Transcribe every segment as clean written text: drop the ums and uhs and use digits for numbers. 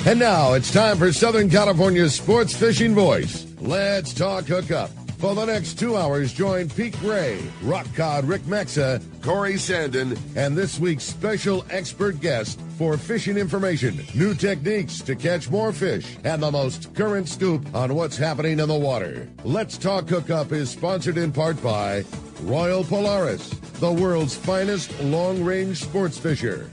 And now it's time for Southern California's sports fishing voice. Let's talk hookup. For the next 2 hours, join Pete Gray, Rock Cod Rick Maxa, Corey Sandin, and this week's special expert guest for fishing information, new techniques to catch more fish, and the most current scoop on what's happening in the water. Let's Talk Hookup is sponsored in part by Royal Polaris, the world's finest long-range sports fisher.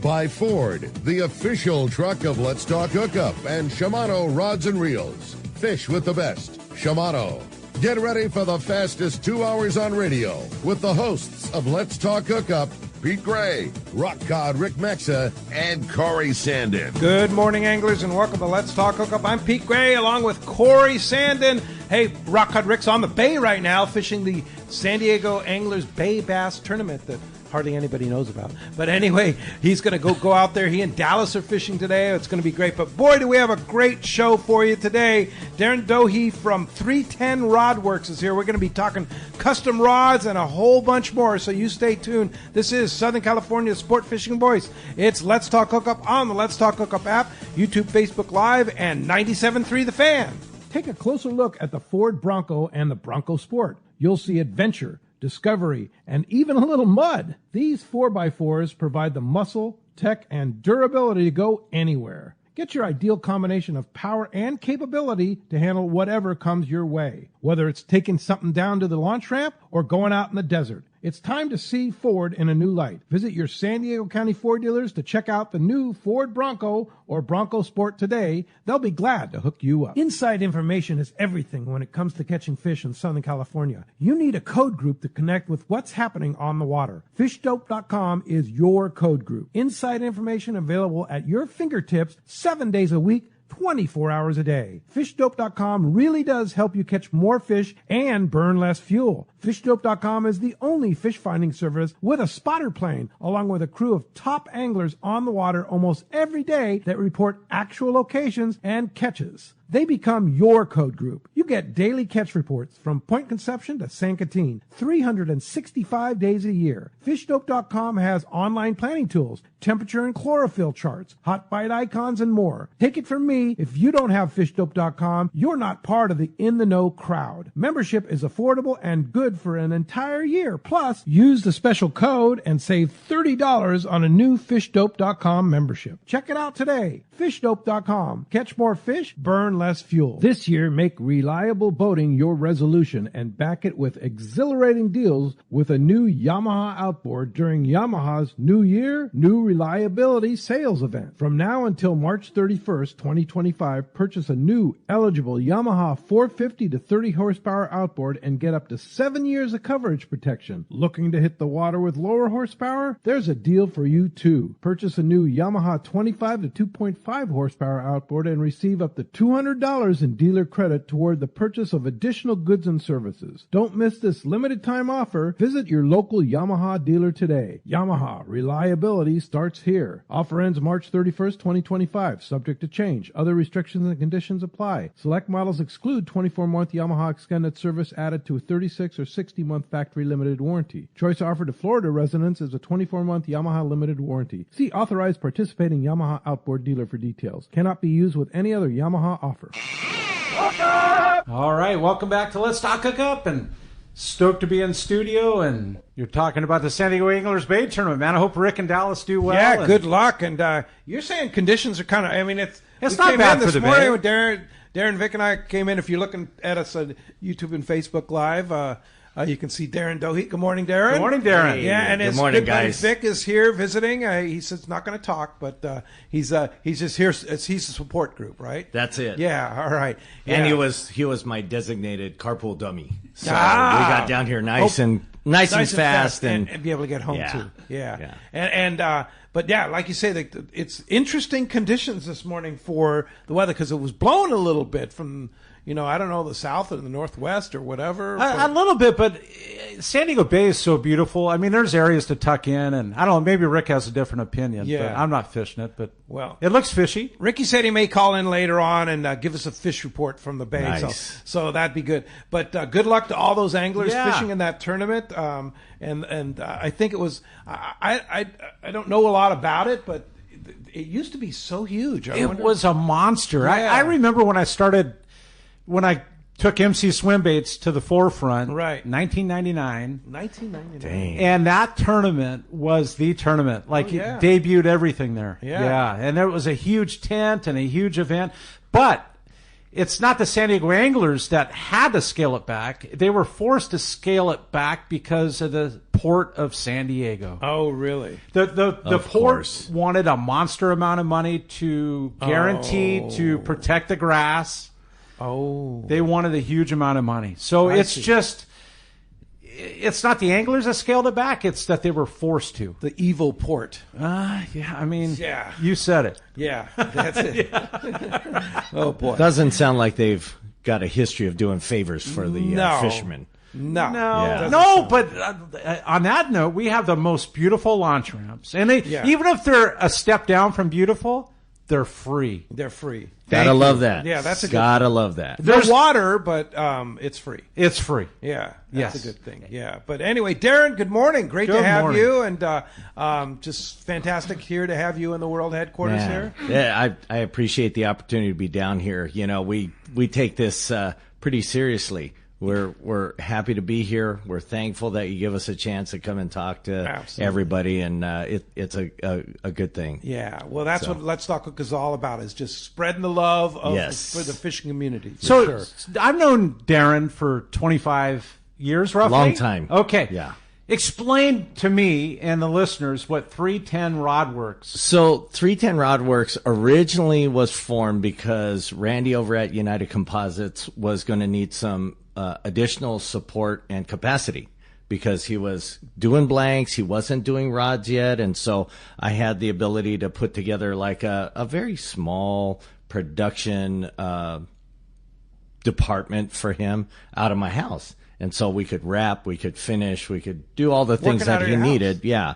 By Ford, the official truck of Let's Talk Hookup, and Shimano Rods and Reels. Fish with the best. Shimano. Get ready for the fastest 2 hours on radio with the hosts of Let's Talk Hookup, Pete Gray, Rock Cod Rick Maxa, and Corey Sandin. Good morning, anglers, and welcome to Let's Talk Hookup. I'm Pete Gray, along with Corey Sandin. Hey, Rock Cod Rick's on the bay right now, fishing the San Diego Anglers Bay Bass Tournament that hardly anybody knows about. But anyway, he's going to go out there. He and Dallas are fishing today. It's going to be great. But boy, do we have a great show for you today. Darin Dohi from 310 Rod Works is here. We're going to be talking custom rods and a whole bunch more, so you stay tuned. This is Southern California's Sport Fishing Voice. It's Let's Talk Hookup on the Let's Talk Hookup app, YouTube, Facebook Live, and 97.3 The Fan. Take a closer look at the Ford Bronco and the Bronco Sport. You'll see adventure, discovery, and even a little mud. These 4x4s provide the muscle, tech, and durability to go anywhere. Get your ideal combination of power and capability to handle whatever comes your way, whether it's taking something down to the launch ramp or going out in the desert. It's time to see Ford in a new light. Visit your San Diego County Ford dealers to check out the new Ford Bronco or Bronco Sport today. They'll be glad to hook you up. Inside information is everything when it comes to catching fish in Southern California. You need a code group to connect with what's happening on the water. FishDope.com is your code group. Inside information available at your fingertips 7 days a week, 24 hours a day. FishDope.com really does help you catch more fish and burn less fuel. FishDope.com is the only fish finding service with a spotter plane, along with a crew of top anglers on the water almost every day that report actual locations and catches. They become your code group. You get daily catch reports from Point Conception to San Quintin, 365 days a year. FishDope.com has online planning tools, temperature and chlorophyll charts, hot bite icons, and more. Take it from me, if you don't have FishDope.com, you're not part of the in-the-know crowd. Membership is affordable and good for an entire year. Plus, use the special code and save $30 on a new FishDope.com membership. Check it out today. FishDope.com. Catch more fish, burn less fuel. This year, make reliable boating your resolution and back it with exhilarating deals with a new Yamaha outboard during Yamaha's New Year, New Reliability sales event. From now until March 31st, 2025, purchase a new eligible Yamaha 450 to 30 horsepower outboard and get up to 7 years of coverage protection. Looking to hit the water with lower horsepower? There's a deal for you too. Purchase a new Yamaha 25 to 2.5 horsepower outboard and receive up to $200 in dealer credit toward the purchase of additional goods and services. Don't miss this limited time offer. Visit your local Yamaha dealer today. Yamaha, reliability starts here. Offer ends March 31st, 2025. Subject to change. Other restrictions and conditions apply. Select models exclude 24-month Yamaha extended service added to a 36 or 60-month factory limited warranty. Choice offered to Florida residents is a 24-month Yamaha limited warranty. See authorized participating Yamaha outboard dealer for details. Cannot be used with any other Yamaha offer. All right, welcome back to Let's Talk Hookup, and stoked to be in studio, and you're talking about the San Diego Anglers Bay Tournament, man. I hope Rick and Dallas do well. Yeah, good luck. And you're saying conditions are kind of, I mean, it's not bad for the Bay. With Darin, Vic, and I came in. If you're looking at us on YouTube and Facebook Live, you can see Darin Dohi. Good morning, Darin. Good morning, Darin. Yeah, and good his morning, good buddy guys. Vic is here visiting. He says he's not going to talk, but he's just here. He's a support group, right? That's it. Yeah, all right. Yeah. And he was my designated carpool dummy. So we got down here nice and fast and be able to get home too. Yeah. But yeah, like you say, it's interesting conditions this morning for the weather because it was blowing a little bit from, I don't know, the south or the northwest or whatever. A little bit, but San Diego Bay is so beautiful. I mean, there's areas to tuck in, and I don't know, maybe Rick has a different opinion. Yeah. But I'm not fishing it, but well, it looks fishy. Ricky said he may call in later on and give us a fish report from the bay. Nice. So that'd be good. But good luck to all those anglers fishing in that tournament. And I think it was, I don't know a lot about it, but it used to be so huge. It was a monster. Yeah. I remember when I took MC Swim Baits to the forefront, right? 1999. 1999. Dang. And that tournament was the tournament. Like, it debuted everything there. Yeah. And there was a huge tent and a huge event. But it's not the San Diego Anglers that had to scale it back. They were forced to scale it back because of the port of San Diego. Oh, really? The port wanted a monster amount of money to guarantee to protect the grass. Oh. They wanted a huge amount of money. So it's not the anglers that scaled it back. It's that they were forced to. The evil port. Yeah, I mean, you said it. Yeah, that's it. Oh, boy. Doesn't sound like they've got a history of doing favors for the fishermen. No, but on that note, we have the most beautiful launch ramps. And even if they're a step down from beautiful, they're free. They're free. Gotta love that. Yeah, that's a gotta love that. There's water, but it's free. It's free. Yeah, that's a good thing. Yeah, but anyway, Darin, good morning. Great to have you, and just fantastic here to have you in the world headquarters here. Yeah, I appreciate the opportunity to be down here. You know, we take this pretty seriously. We're happy to be here. We're thankful that you give us a chance to come and talk to everybody, and it's a good thing. Yeah, well, that's what Let's Talk Hook is all about, is just spreading the love for the fishing community. So I've known Darin for 25 years, roughly? Long time. Okay. Yeah. Explain to me and the listeners what 310 Rod Works. So 310 Rod Works originally was formed because Randy over at United Composites was going to need some additional support and capacity because he was doing blanks. He wasn't doing rods yet. And so I had the ability to put together like a very small production department for him out of my house. And so we could wrap, we could finish, we could do all the things that he needed. Yeah.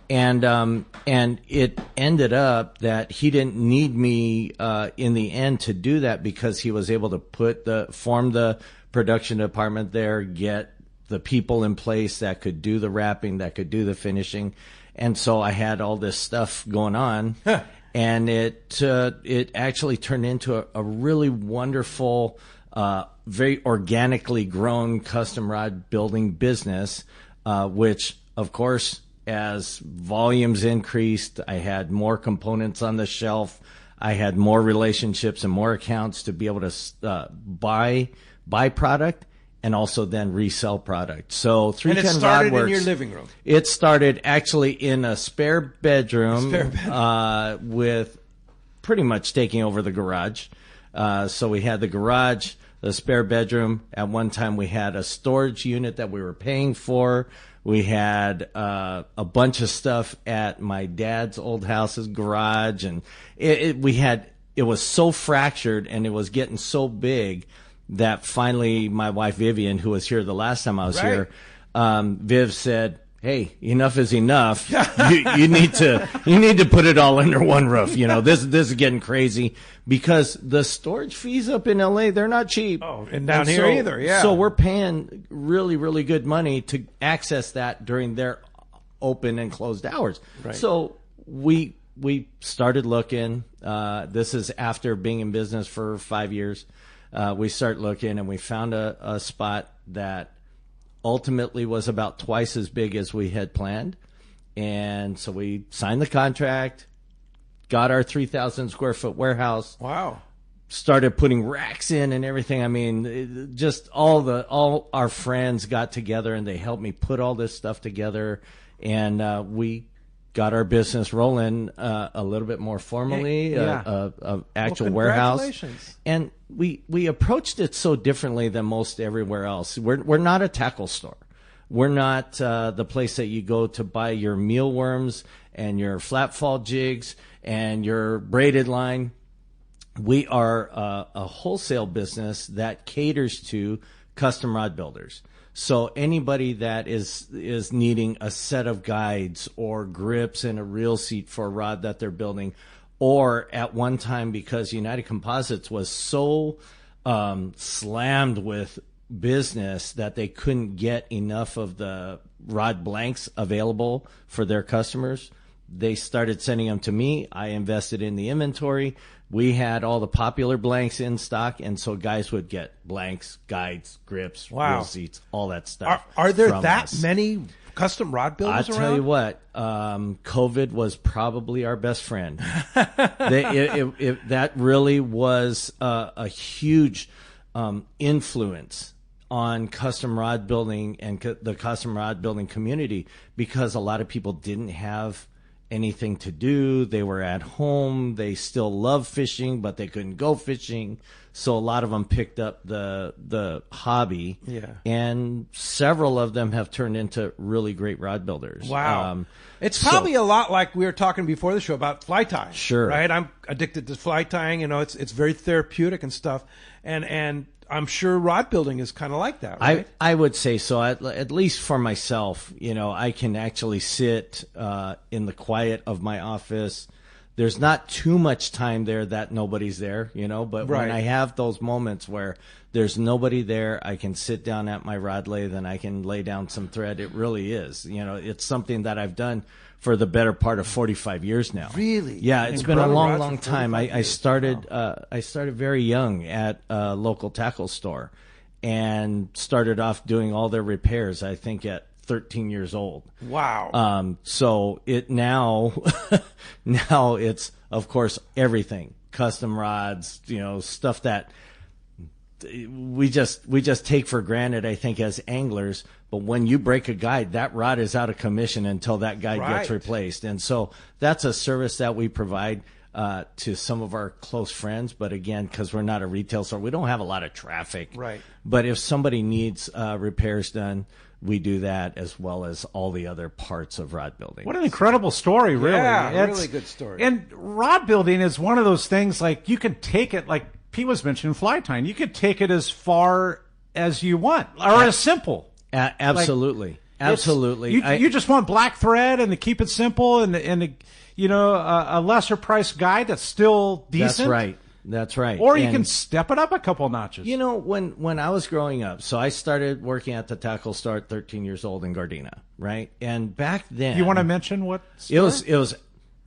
And it ended up that he didn't need me in the end to do that because he was able to form the production department there, get the people in place that could do the wrapping, that could do the finishing. And so I had all this stuff going on. And it actually turned into a really wonderful, very organically grown custom rod building business, which, of course, as volumes increased, I had more components on the shelf. I had more relationships and more accounts to be able to buy product and also then resell product. So 310 Rod Works. And it started in your living room. It started actually in a spare bedroom, with pretty much taking over the garage. So we had the garage, the spare bedroom. At one time we had a storage unit that we were paying for. We had a bunch of stuff at my dad's old house's garage, and it was so fractured and it was getting so big that finally my wife Vivian, who was here the last time I was here, Viv said, "Hey, enough is enough. You need to put it all under one roof. You know, this is getting crazy because the storage fees up in LA, they're not cheap. Oh, and down here either. Yeah. So we're paying really, really good money to access that during their open and closed hours. Right. So we started looking. This is after being in business for 5 years. We start looking and we found a spot that ultimately was about twice as big as we had planned. And so we signed the contract, got our 3,000 square foot warehouse. Wow. Started putting racks in and everything. I mean, just all our friends got together and they helped me put all this stuff together. And we got our business rolling a little bit more formally, actual warehouse. And we approached it so differently than most everywhere else. We're not a tackle store. We're not the place that you go to buy your mealworms and your flat fall jigs and your braided line. We are a wholesale business that caters to custom rod builders. So anybody that is needing a set of guides or grips and a reel seat for a rod that they're building, or at one time because United Composites was so slammed with business that they couldn't get enough of the rod blanks available for their customers, They started sending them to me. I invested in the inventory. We had all the popular blanks in stock, and so guys would get blanks, guides, grips, wheel seats, all that stuff. Are there that many custom rod builders around? I'll tell you what, COVID was probably our best friend. That really was a huge influence on custom rod building and the custom rod building community, because a lot of people didn't have anything to do. They were at home. They still love fishing, but they couldn't go fishing. So a lot of them picked up the hobby. Yeah. And several of them have turned into really great rod builders. Wow. It's probably a lot like we were talking before the show about fly tying. Sure. Right? I'm addicted to fly tying. You know, it's very therapeutic and stuff. And I'm sure rod building is kind of like that, right? I would say so. At least for myself, you know, I can actually sit in the quiet of my office. There's not too much time there that nobody's there, you know, but when I have those moments where there's nobody there, I can sit down at my rod lathe and I can lay down some thread. It really is. You know, it's something that I've done for the better part of 45 years now. Really? Yeah, it's been a long time. I started very young at a local tackle store and started off doing all their repairs, I think at 13 years old. Wow. So it now it's of course everything. Custom rods, you know, stuff that we just take for granted, I think, as anglers. But when you break a guide, that rod is out of commission until that guide gets replaced. And so that's a service that we provide to some of our close friends. But again, because we're not a retail store, we don't have a lot of traffic. Right. But if somebody needs repairs done, we do that, as well as all the other parts of rod building. What an incredible story, really. Yeah, really good story. And rod building is one of those things, like, you can take it, like Pete was mentioning, fly tying. You could take it as far as you want, or as simple. Absolutely. Like, absolutely. You just want black thread and to keep it simple and you know, a lesser priced guide that's still decent. That's right. Or you can step it up a couple notches. You know, when I was growing up, so I started working at the tackle store at 13 years old in Gardena, right? And back then, you want to mention what store? It was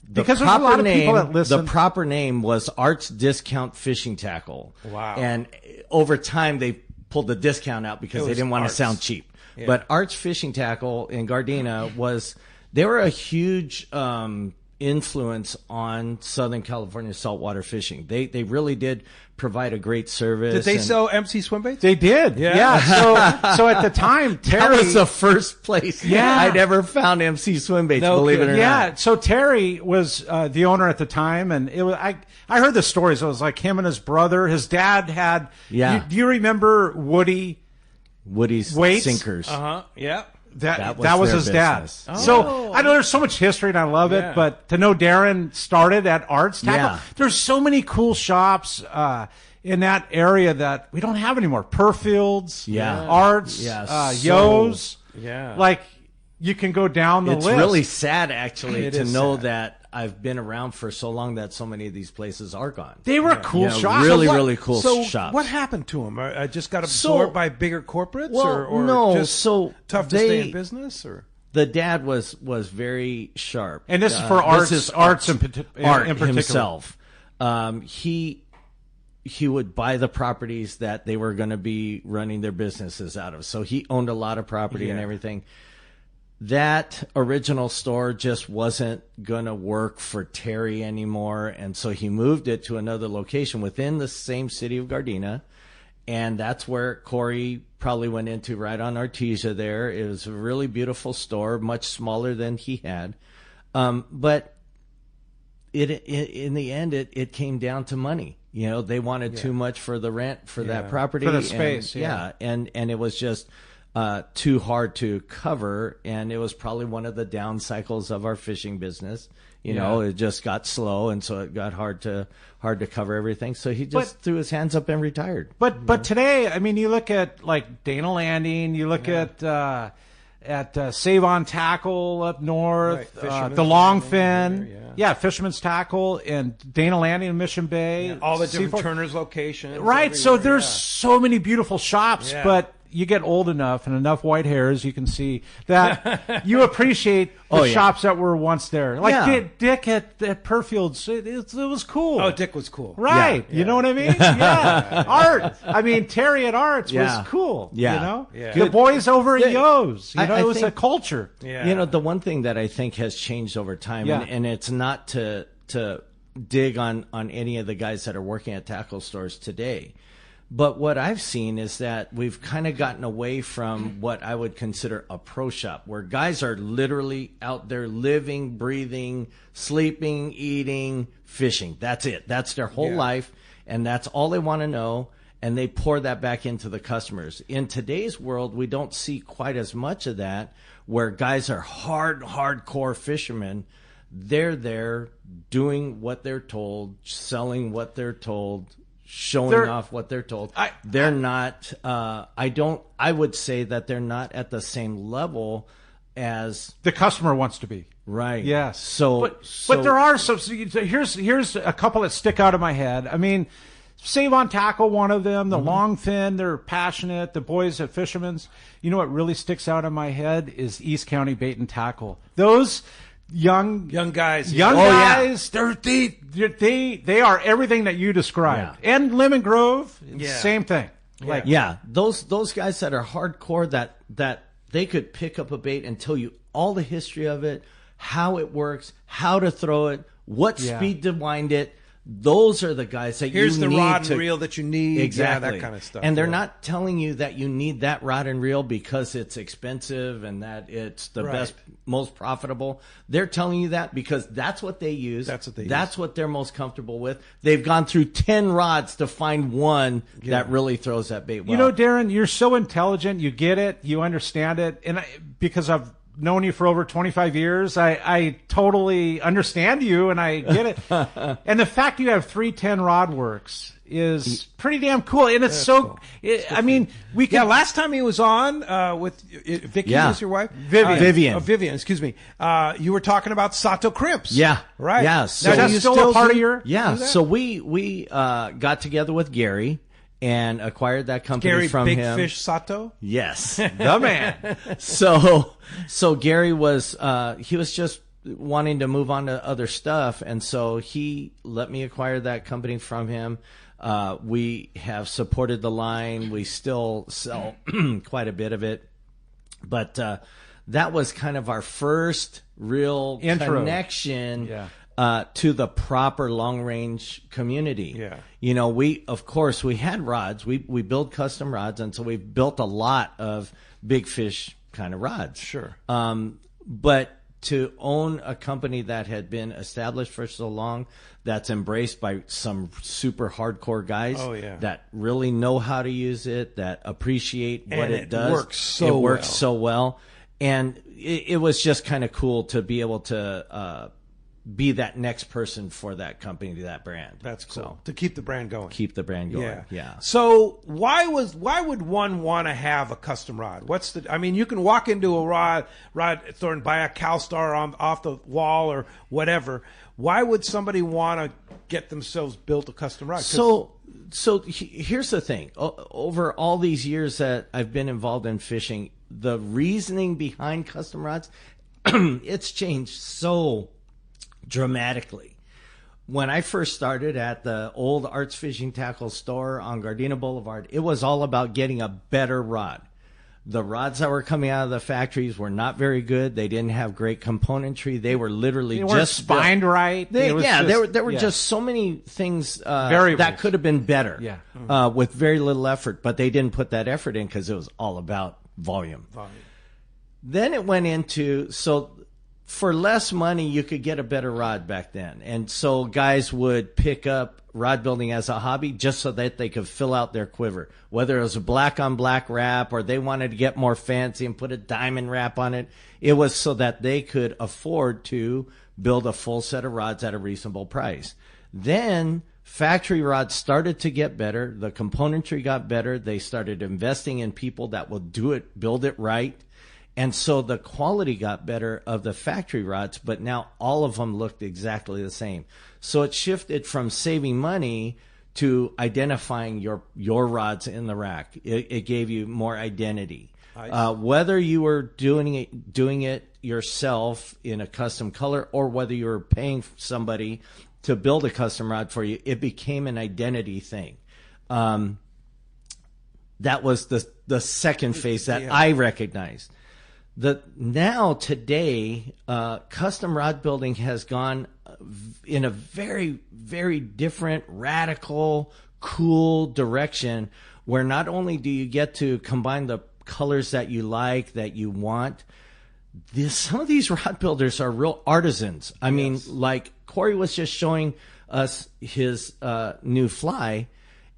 the because proper there's a lot of name, people that listen. The proper name was Arts Discount Fishing Tackle. Wow. And over time they pulled the discount out because they didn't want to sound cheap. Yeah. But Arts Fishing Tackle in Gardena they were a huge influence on Southern California saltwater fishing. They really did provide a great service. Did they sell MC swim baits? They did. Yeah. So at the time, Terry, that was the first place I'd ever found MC swim baits, believe it or not. Yeah. So Terry was the owner at the time, and it was I heard the stories. It was like him and his brother. His dad had. Yeah. Do you remember Woody's weights? Sinkers? Yeah. That was his dad. Oh. So I know there's so much history and I love it, but to know Darin started at Arts Tackle, there's so many cool shops in that area that we don't have anymore. Perfields, Arts, Yo's. Yeah. Like, you can go down the list. It's really sad, actually, to know that I've been around for so long that so many of these places are gone. They were cool shops. Really cool shops. So what happened to them? Just got absorbed by bigger corporates? or no, just tough to stay in business? Or the dad was very sharp. And this is for Arts in particular. Himself. He would buy the properties that they were going to be running their businesses out of. So he owned a lot of property and everything. That original store just wasn't going to work for Terry anymore, and so he moved it to another location within the same city of Gardena, and that's where Corey probably went into, right on Artesia there. It was a really beautiful store, much smaller than he had, but in the end, it came down to money. You know, they wanted too much for the rent for that property. For the space, and it was just too hard to cover, and it was probably one of the down cycles of our fishing business. You know, it just got slow, and so it got hard to cover everything. So he just threw his hands up and retired. But today, I mean, you look at like Dana Landing, you look at Save on Tackle up north, the Longfin, Fisherman's Tackle, and Dana Landing in Mission Bay, all the different Turner's locations. Right, so there's so many beautiful shops, but you get old enough and enough white hairs, you can see that you appreciate the shops that were once there. Like Dick at Perfield's, it was cool. Oh, Dick was cool. Right. You know what I mean? Yeah. Art. I mean, Terry at Arts was cool. Yeah. You know? Yeah. The boys over at Yo's. You know, it was a culture. Yeah. You know, the one thing that I think has changed over time, and it's not to dig on any of the guys that are working at tackle stores today, but what I've seen is that we've kind of gotten away from what I would consider a pro shop, where guys are literally out there living, breathing, sleeping, eating, fishing. That's it. That's their whole life, and that's all they want to know, and they pour that back into the customers. In today's world, we don't see quite as much of that, where guys are hardcore fishermen. They're there doing what they're told, selling what they're told, showing off what they're told. They're not, I would say that they're not at the same level as the customer wants to be. Right. Yes. But there are some, here's a couple that stick out of my head. I mean, Save on Tackle, one of them, the long fin, they're passionate, the boys at Fisherman's. You know what really sticks out in my head is East County Bait and Tackle. Those young guys, they are everything that you described. Yeah. And Lemon Grove, same thing. Those guys that are hardcore, that they could pick up a bait and tell you all the history of it, how it works, how to throw it, what speed to wind it. Those are the guys that Here's you need. Here's the rod and reel that you need. Exactly. Yeah, that kind of stuff. And they're not telling you that you need that rod and reel because it's expensive and that it's the best, most profitable. They're telling you that because that's what they use. That's what they're most comfortable with. They've gone through 10 rods to find one that really throws that bait well. You know, Darin, you're so intelligent. You get it. You understand it. And because I've known you for over 25 years, I totally understand you and I get it. And the fact you have 310 Rod Works is pretty damn cool. And it's cool. I mean, we can. Yeah, last time he was on with Vicky, is your wife? Vivian, excuse me. You were talking about Sato crimps. Yeah. Right. Yeah. So that's still a part of your. Yeah. So we got together with Gary and acquired that company from Big him. Fish Sato? Yes. The man. So Gary was, he was just wanting to move on to other stuff. And so he let me acquire that company from him. We have supported the line. We still sell quite a bit of it. But that was kind of our first real connection. Yeah. To the proper long range community. Yeah. You know, we had rods. We build custom rods, and so we've built a lot of big fish kind of rods. Sure. But to own a company that had been established for so long, that's embraced by some super hardcore guys that really know how to use it, that appreciate what it does. It works so well. And it was just kind of cool to be able to be that next person for that company, that brand. That's cool. So, to keep the brand going. Keep the brand going. Yeah. So why would one want to have a custom rod? I mean, you can walk into a rod store and buy a CalStar off the wall or whatever. Why would somebody want to get themselves built a custom rod? So here's the thing. Over all these years that I've been involved in fishing, the reasoning behind custom rods, it's changed so dramatically. When I first started at the old Arts Fishing Tackle store on Gardena Boulevard, it was all about getting a better rod. The rods that were coming out of the factories were not very good. They didn't have great componentry. They were literally just spined right. There were just so many things that could have been better. Yeah. With very little effort, but they didn't put that effort in because it was all about volume. Then it went into for less money, you could get a better rod back then. And so guys would pick up rod building as a hobby just so that they could fill out their quiver. Whether it was a black on black wrap or they wanted to get more fancy and put a diamond wrap on it, it was so that they could afford to build a full set of rods at a reasonable price. Then factory rods started to get better. The componentry got better. They started investing in people that will build it right. And so the quality got better of the factory rods, but now all of them looked exactly the same. So it shifted from saving money to identifying your rods in the rack. It gave you more identity. Whether you were doing it yourself in a custom color or whether you were paying somebody to build a custom rod for you, it became an identity thing. That was the second phase that I recognized. Now today, custom rod building has gone in a very, very different, radical, cool direction where not only do you get to combine the colors that you like, that you want, some of these rod builders are real artisans. I mean, like Corey was just showing us his new fly,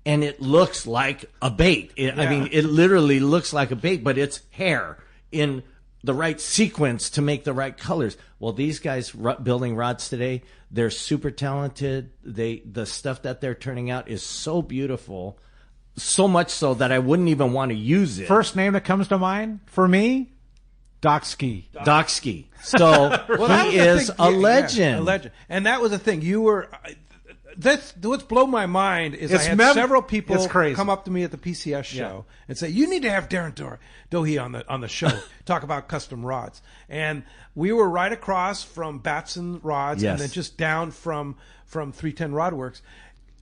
and it looks like a bait. I mean, it literally looks like a bait, but it's hair in the right sequence to make the right colors. Well, these guys building rods today, they're super talented. The stuff that they're turning out is so beautiful, so much so that I wouldn't even want to use it. First name that comes to mind for me, Doxky. Doxky. So he is a legend. A legend. And that was the thing. You were... what's blown my mind is I had several people come up to me at the PCS show and say, you need to have Darin Dohi on the show, talk about custom rods. And we were right across from Batson Rods and then just down from 310 Rod Works.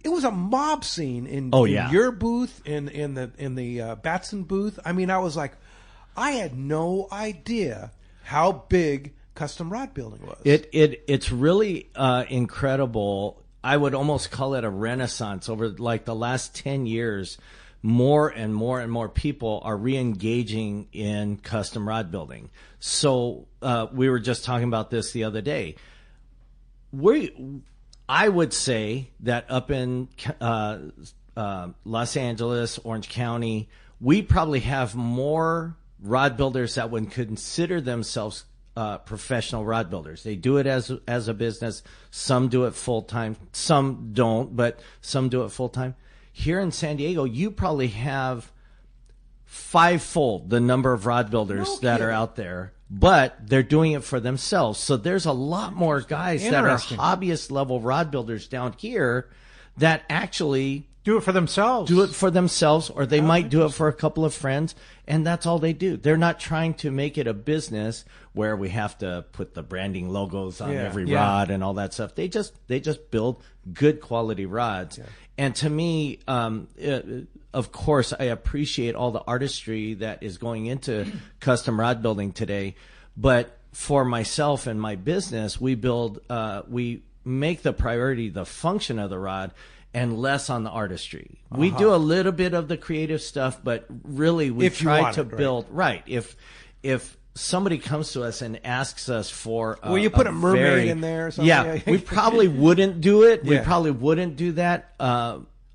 It was a mob scene in your booth, in the Batson booth. I mean, I was like, I had no idea how big custom rod building was. It's really incredible. I would almost call it a renaissance. Over like the last 10 years, more and more and more people are re-engaging in custom rod building. So we were just talking about this the other day. I would say that up in Los Angeles, Orange County, we probably have more rod builders that would consider themselves professional rod builders. They do it as a business. Some do it full time. Some don't, but some do it full time. Here in San Diego, you probably have fivefold the number of rod builders that are out there, but they're doing it for themselves. So there's a lot more guys that are hobbyist level rod builders down here that actually do it for themselves. Or they might do it for a couple of friends, and that's all they do. They're not trying to make it a business where we have to put the branding logos on every rod and all that stuff. They just build good quality rods. Yeah. And to me, of course, I appreciate all the artistry that is going into custom rod building today. But for myself and my business, we make the priority the function of the rod and less on the artistry. We do a little bit of the creative stuff, but really we try to build right. If somebody comes to us and asks us for will you put a mermaid in there or something? Yeah, we probably wouldn't do it. We probably wouldn't do that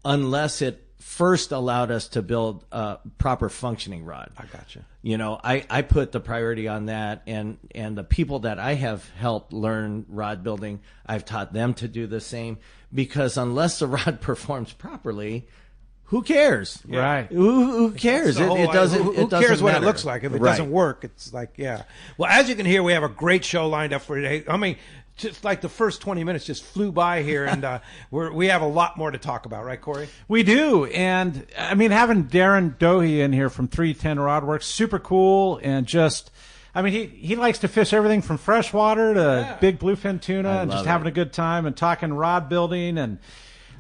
unless it first allowed us to build a proper functioning rod. I gotcha. You know, I put the priority on that, and the people that I have helped learn rod building, I've taught them to do the same, because unless the rod performs properly, who cares? Yeah. Right. Who cares? It doesn't. Who cares what it looks like? If it doesn't work, it's like, Well, as you can hear, we have a great show lined up for today. I mean, just like the first 20 minutes just flew by here, and we have a lot more to talk about, right, Corey? We do, and I mean, having Darin Dohi in here from 310 Rod Works, super cool, and just, I mean, he likes to fish everything from freshwater to big bluefin tuna, and just having a good time and talking rod building, and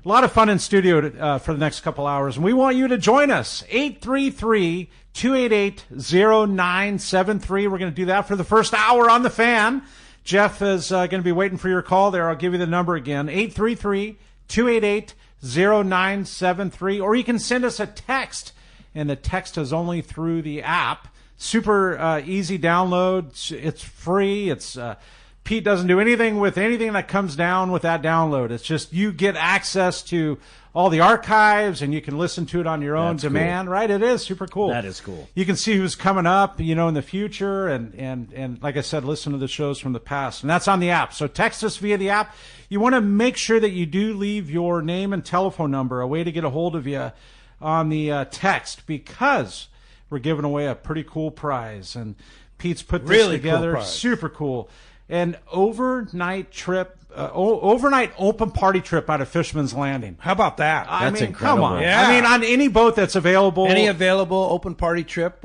a lot of fun in studio for the next couple hours. And we want you to join us, 833-288-0973. We're going to do that for the first hour on The Fan. Jeff is going to be waiting for your call there. I'll give you the number again, 833-288-0973. Or you can send us a text, and the text is only through the app. Super easy download. It's free. It's Pete doesn't do anything with anything that comes down with that download. It's just you get access to all the archives, and you can listen to it on your own demand, right? It is super cool. That is cool. You can see who's coming up, you know, in the future, and like I said, listen to the shows from the past. And that's on the app. So text us via the app. You want to make sure that you do leave your name and telephone number, a way to get a hold of you on the text, because we're giving away a pretty cool prize. And Pete's put this together. Cool, super cool. an overnight trip, overnight open party trip out of Fisherman's Landing. How about that? That's incredible. Come on. Yeah. I mean, on any boat that's available. Any available open party trip.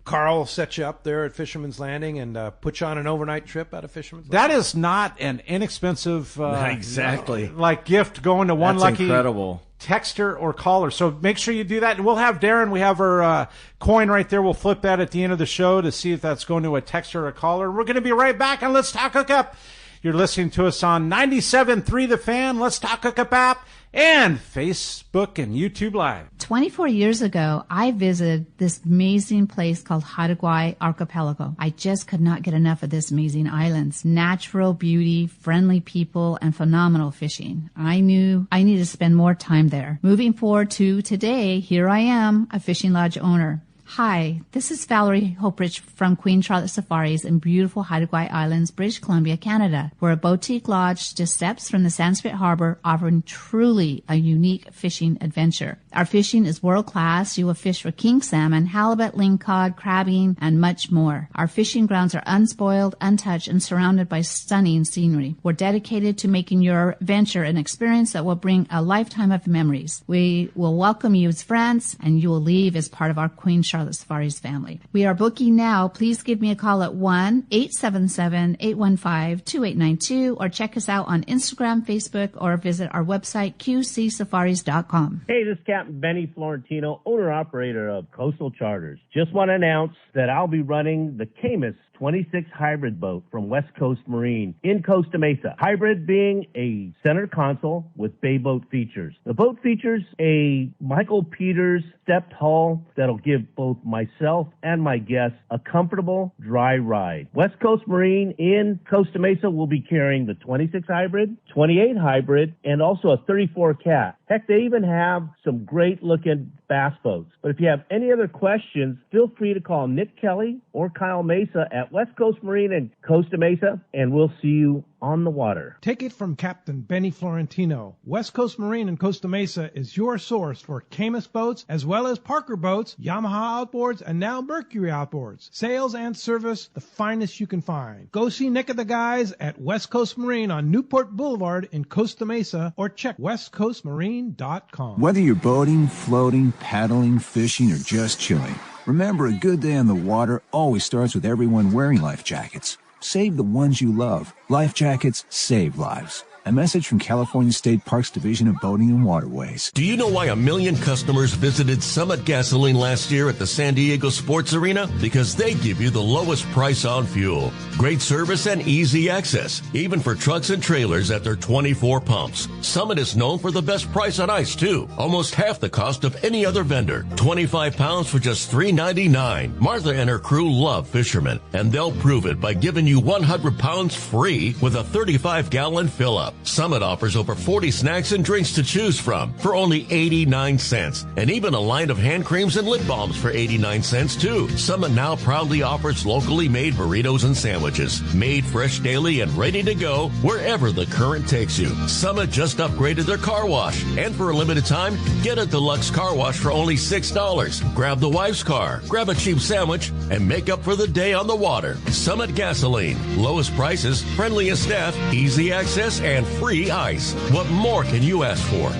Carl will set you up there at Fisherman's Landing and put you on an overnight trip out of Fisherman's Landing. That is not an inexpensive exactly like gift going to one That's lucky incredible. texter or caller. So make sure you do that. And we'll have Darin. We have our coin right there. We'll flip that at the end of the show to see if that's going to a texter or a caller. We're going to be right back on Let's Talk Hookup. You're listening to us on 97.3 The Fan, Let's Talk Hookup app, and Facebook and YouTube Live. 24 years ago, I visited this amazing place called Hawaii Archipelago. I just could not get enough of this amazing islands. Natural beauty, friendly people, and phenomenal fishing. I knew I needed to spend more time there. Moving forward to today, here I am, a fishing lodge owner. Hi, this is Valerie Hoprich from Queen Charlotte Safaris in beautiful Hawaii Islands, British Columbia, Canada. We're a boutique lodge just steps from the Sanskrit Harbor, offering truly a unique fishing adventure. Our fishing is world class. You will fish for king salmon, halibut, lingcod, crabbing, and much more. Our fishing grounds are unspoiled, untouched, and surrounded by stunning scenery. We're dedicated to making your venture an experience that will bring a lifetime of memories. We will welcome you as friends, and you will leave as part of our Queen Charlotte Safaris family. We are booking now. Please give me a call at 1-877-815-2892 or check us out on Instagram, Facebook, or visit our website, qcsafaris.com. Hey, this is Captain Benny Florentino, owner-operator of Coastal Charters. Just want to announce that I'll be running the Camus 26 hybrid boat from West Coast Marine in Costa Mesa. Hybrid being a center console with bay boat features. The boat features a Michael Peters stepped hull that'll give both myself and my guests a comfortable dry ride. West Coast Marine in Costa Mesa will be carrying the 26 hybrid, 28 hybrid, and also a 34 cat. Heck, they even have some great looking bass boats. But if you have any other questions, feel free to call Nick Kelly or Kyle Mesa at West Coast Marine in Costa Mesa, and we'll see you on the water. Take it from Captain Benny Florentino. West Coast Marine in Costa Mesa is your source for Camus boats as well as Parker boats, Yamaha outboards, and now Mercury outboards. Sales and service, the finest you can find. Go see Nick and the guys at West Coast Marine on Newport Boulevard in Costa Mesa or check westcoastmarine.com. Whether you're boating, floating, paddling, fishing, or just chilling, remember a good day on the water always starts with everyone wearing life jackets. Save the ones you love. Life jackets save lives. A message from California State Parks Division of Boating and Waterways. Do you know why 1 million customers visited Summit Gasoline last year at the San Diego Sports Arena? Because they give you the lowest price on fuel. Great service and easy access, even for trucks and trailers at their 24 pumps. Summit is known for the best price on ice, too. Almost half the cost of any other vendor. 25 pounds for just $3.99. Martha and her crew love fishermen, and they'll prove it by giving you 100 pounds free with a 35-gallon fill-up. Summit offers over 40 snacks and drinks to choose from for only 89 cents. And even a line of hand creams and lip balms for 89 cents, too. Summit now proudly offers locally made burritos and sandwiches. Made fresh daily and ready to go wherever the current takes you. Summit just upgraded their car wash. And for a limited time, get a deluxe car wash for only $6. Grab the wife's car, grab a cheap sandwich, and make up for the day on the water. Summit Gasoline. Lowest prices, friendliest staff, easy access, and free ice. What more can you ask for?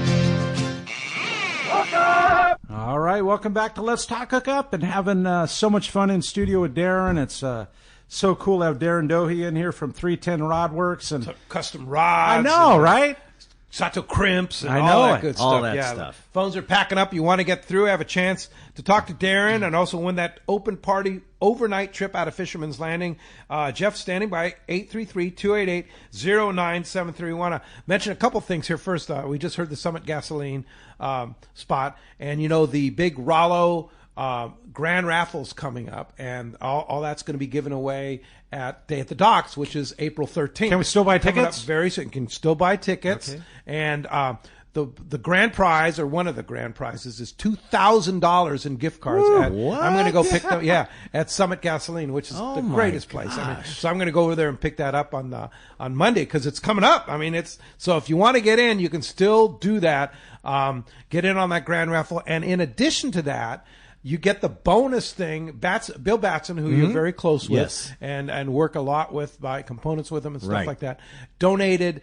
All right, welcome back to Let's Talk Hookup, and having so much fun in studio with Darin. It's so cool to have Darin Dohi in here from 310 Rod Works and custom rods. I know, right? Sato crimps and I all know that good all stuff. that stuff. Phones are packing up. You want to get through, have a chance to talk to Darin and also win that open party overnight trip out of Fisherman's Landing. Jeff standing by 833-288-0973. We want to mention a couple things here. First, we just heard the Summit Gasoline spot, and you know the big Rollo grand raffle's coming up, and all that's going to be given away at Day at the Docks, which is April 13th. Can we still buy Coming tickets? up very soon. You can still buy tickets. Okay. And the grand prize, or one of the grand prizes, is $2,000 in gift cards. I'm going to go pick them. Yeah, at Summit Gasoline, which is the greatest place. I mean, so I'm going to go over there and pick that up on Monday because it's coming up. I mean, so if you want to get in, you can still do that. Get in on that grand raffle, and in addition to that, you get the bonus thing. Bill Batson, who you're very close with, Yes. and work a lot with, buy components with him and stuff Right. like that, donated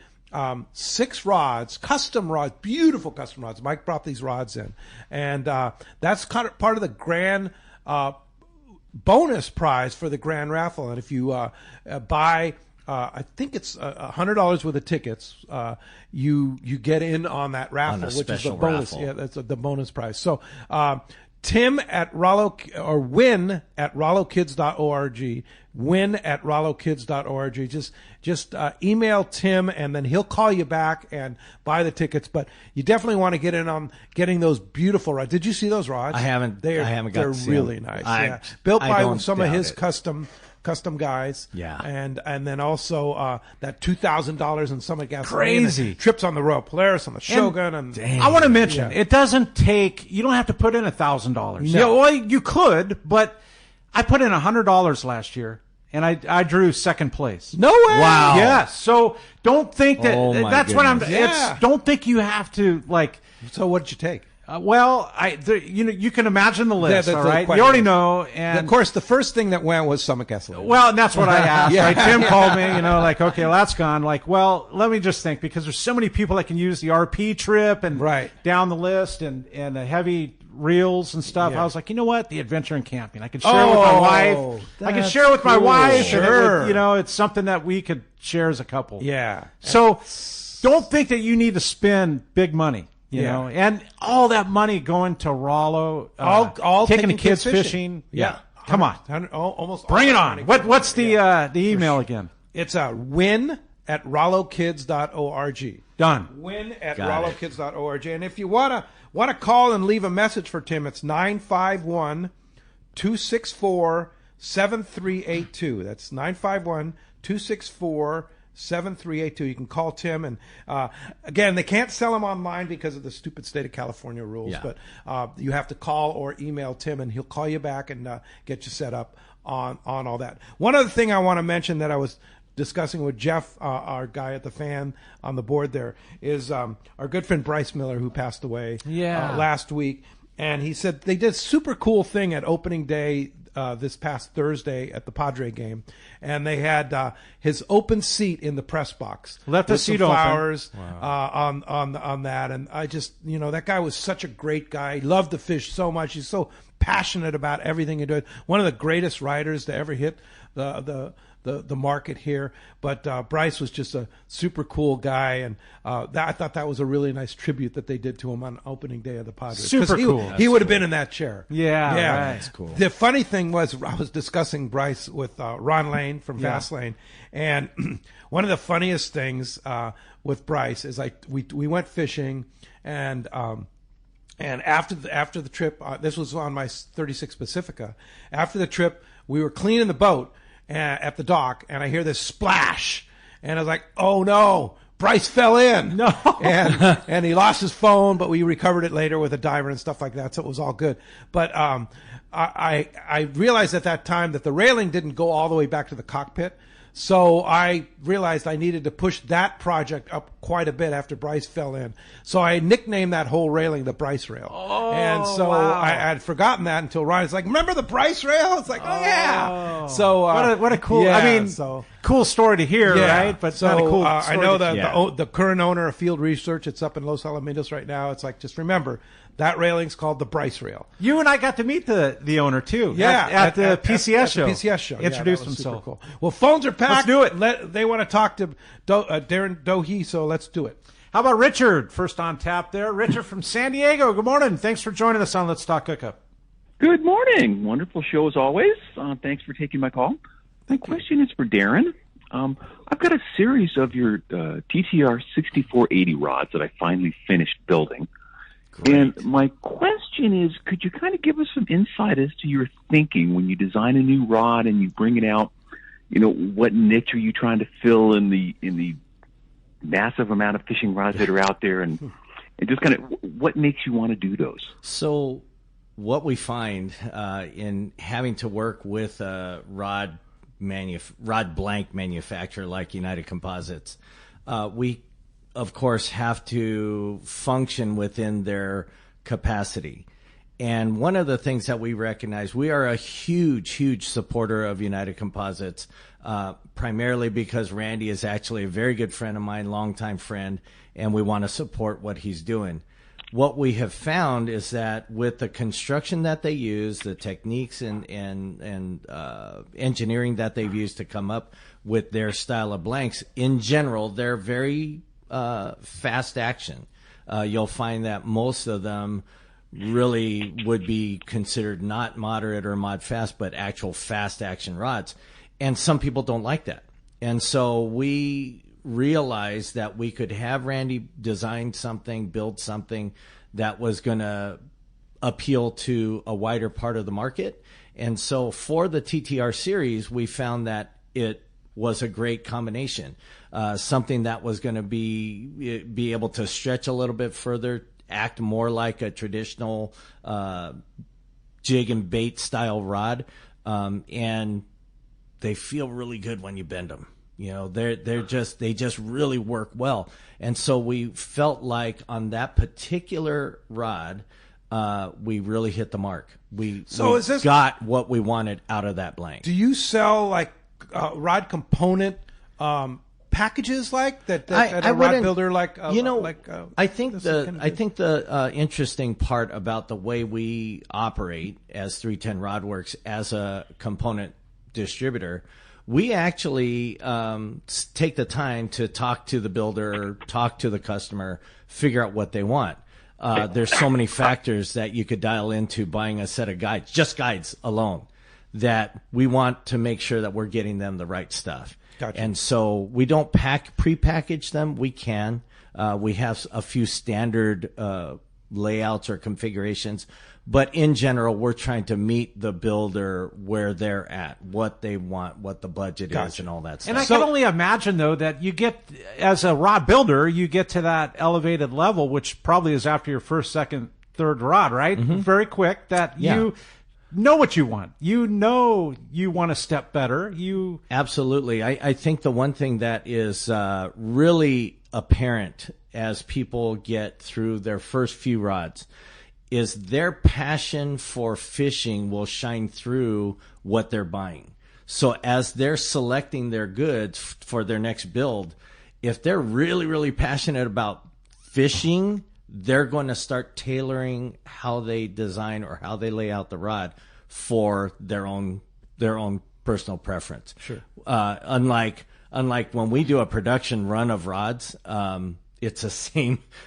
6 rods, custom rods, beautiful custom rods. Mike brought these rods in, and that's kind of part of the grand bonus prize for the grand raffle. And if you buy, I think it's $100 worth of tickets, you get in on that raffle, which is the special bonus. raffle. Yeah, that's the bonus prize. So Tim at Rollo, or win at RolloKids.org. Win at RolloKids.org. Just email Tim, and then he'll call you back and buy the tickets. But you definitely want to get in on getting those beautiful rods. Did you see those rods? I haven't got They're to see really them. nice. I Built by don't some of doubt his it. custom guys. Yeah. And then also that $2,000 in Summit Gasoline. Crazy. And trips on the Royal Polaris, on the Shogun. And I want to mention, Yeah. it doesn't take, you don't have to put in $1,000. No. Yeah, well, you could, but I put in $100 last year, and I drew second place. No way. Wow. Yes. So don't think that, Oh, my that's what I'm, goodness. Yeah. don't think you have to, like, So what did you take? you can imagine the list, Yeah, all the right? question You already is- know, and Of course, the first thing that went was Summit Gasoline. well, and that's what I asked, Yeah. right? Tim called me, like, okay, well, that's gone. Like, well, let me just think, because there's so many people that can use the RP trip and Right. down the list and the heavy reels and stuff. Yeah. I was like, you know what? The adventure in camping. I can share it with my wife. I can that's share it with my cool. wife. And it Sure. would, it's something that we could share as a couple. Yeah. So don't think that you need to spend big money. You Yeah. know, and all that money going to Rollo, All taking the taking kids kids fishing. Yeah. Come on. Almost Bring it all on. money. What's the email again? It's a win at RolloKids.org. Done. Win at Got it. RolloKids.org. And if you want to call and leave a message for Tim, it's 951-264-7382. That's 951-264-7382. You can call Tim, and again, they can't sell them online because of the stupid state of California rules. Yeah. But you have to call or email Tim, and he'll call you back and get you set up on all that. One other thing I want to mention that I was discussing with Jeff, our guy at the fan on the board there, is our good friend Bryce Miller, who passed away last week. And he said they did a super cool thing at opening day this past Thursday at the Padre game, and they had his open seat in the press box. Left the with some seat open. flowers on that, and I just, that guy was such a great guy. He loved to fish so much. He's so passionate about everything he did. One of the greatest riders to ever hit the market here. But Bryce was just a super cool guy, and I thought that was a really nice tribute that they did to him on opening day of the Padres. Super 'Cause cool. He would have been in that chair. Yeah, yeah, right. That's cool. The funny thing was, I was discussing Bryce with Ron Lane from Fast Lane, and one of the funniest things with Bryce is we went fishing, and after the trip, this was on my 36 Pacifica. After the trip, we were cleaning the boat at the dock, and I hear this splash, and I was like, "Oh no, Bryce fell in!" No, and he lost his phone, but we recovered it later with a diver and stuff like that, so it was all good. But I realized at that time that the railing didn't go all the way back to the cockpit. So I realized I needed to push that project up quite a bit after Bryce fell in. So I nicknamed that whole railing the Bryce Rail. Oh, and so wow. I had forgotten that until Ryan's like, "Remember the Bryce Rail?" It's like, "Oh, yeah." So what a cool, so cool story to hear, right? But so not a cool I story know to- the current owner of Field Research, it's up in Los Alamitos right now. It's like, just remember, that railing's called the Bryce Rail. You and I got to meet the owner too. Yeah, at the PCS show. At the PCS show. Introduced that was super himself. Cool. Well, phones are packed. Let's do it. They want to talk to Darin Dohi, so let's do it. How about Richard? First on tap there. Richard from San Diego. Good morning. Thanks for joining us on Let's Talk Hookup. Good morning. Wonderful show as always. Thanks for taking my call. My question is for Darin. I've got a series of your TTR 6480 rods that I finally finished building. Great. And my question is, could you kind of give us some insight as to your thinking when you design a new rod and you bring it out? What niche are you trying to fill in the massive amount of fishing rods that are out there, and just kind of what makes you want to do those? So what we find in having to work with a rod blank manufacturer like United Composites, we of course have to function within their capacity. And one of the things that we recognize, we are a huge, huge supporter of United Composites, primarily because Randy is actually a very good friend of mine, longtime friend, and we want to support what he's doing. What we have found is that with the construction that they use, the techniques and engineering that they've used to come up with their style of blanks, in general, they're very fast action. You'll find that most of them really would be considered not moderate or mod fast, but actual fast action rods. And some people don't like that. And so we realized that we could have Randy design something, build something that was going to appeal to a wider part of the market. And so for the TTR series, we found that it was a great combination, something that was going to be able to stretch a little bit further, act more like a traditional jig and bait style rod, and they feel really good when you bend them. You know, they just really work well. And so we felt like on that particular rod, we really hit the mark. We got what we wanted out of that blank. Do you sell like rod component packages like that? A rod builder like I think the interesting part about the way we operate as 310 Rod Works as a component distributor, we actually take the time to talk to the builder, talk to the customer, figure out what they want. There's so many factors that you could dial into buying a set of guides, just guides alone, that we want to make sure that we're getting them the right stuff. Gotcha. And so we don't pre-package them. We can. We have a few standard layouts or configurations. But in general, we're trying to meet the builder where they're at, what they want, what the budget is, and all that stuff. And I can only imagine, though, that you get, as a rod builder, you get to that elevated level, which probably is after your first, second, third rod, right? Mm-hmm. Very quick, that you know what you want. You know you want to step better. Absolutely. I think the one thing that is really apparent as people get through their first few rods is their passion for fishing will shine through what they're buying. So as they're selecting their goods for their next build, if they're really, really passionate about fishing, they're going to start tailoring how they design or how they lay out the rod for their own personal preference. Sure. Unlike when we do a production run of rods, it's the